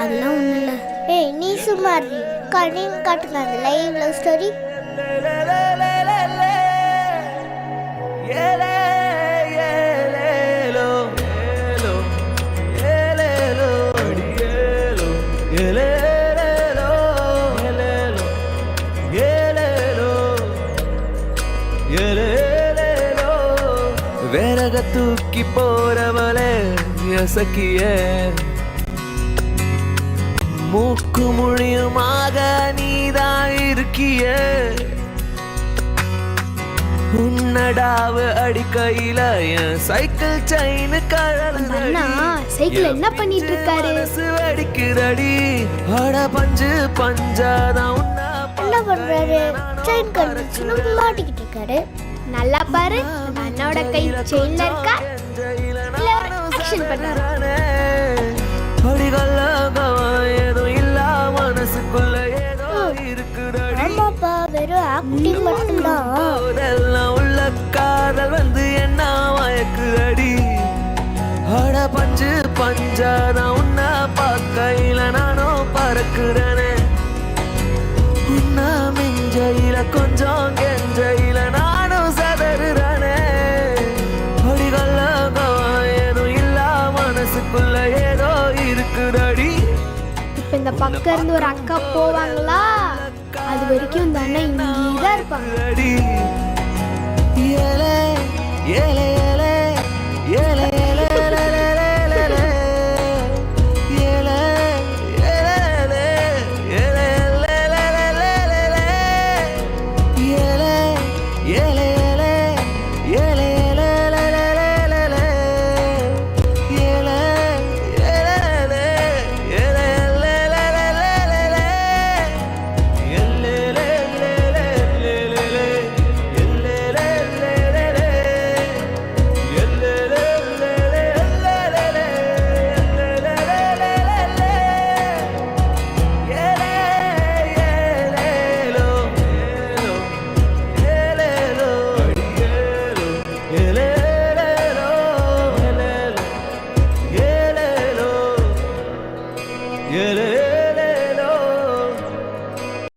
அதெல்லாம் ஒண்ணும் இல்ல. ஏய் நீ சும்மா கண்ணிங் காட்டுங்க அந்த லைவ் லவ் ஸ்டோரி. விறக தூக்கி போறவளே யசக்கிய மூக்கு மொழியுமாக நீதான் இருக்கிய உன்னடாவு அடிக்கையில என் சைக்கிள் செயின் அண்ணா சைக்கிள் என்ன பண்ணிட்டு இருக்காரு? அடிக்கிறடி அட பஞ்சு பஞ்சாதான் உன்ன என்ன பண்றாரு? செயின் கண்டுச்சுன்னு மாட்டிக்கிட்டு இருக்காரு. நல்லா பாரு, அண்ணோட கை செயின்ல இருக்கா இல்ல ஆக்ஷன் பண்றாரு? ஏதோ இல்ல மனசுக்குள்ள ஏதோ இருக்குடடி. ஆமாப்பா வெறும் ஆக்டிங் மட்டும்தான். அதெல்லாம் உள்ள காதல் வந்து என்ன மயக்குதடி. அட பஞ்சு பஞ்சாதான் உன்ன பார்க்கையில நானும் பறக்குறேனே. உன்ன மிஞ்சையில கொஞ்சம் கெஞ்சையில நானும் சதறுறேனே. அடிகள்ல ஏதோ இல்ல மனசுக்குள்ள ஏதோ இருக்குதடி. இப்ப இந்த பக்கம் இருந்து ஒரு அக்கா போவாங்களா? அது வரைக்கும் இந்த அண்ணன் இங்கேதான் இருப்பாங்க. ஏலே ஏலே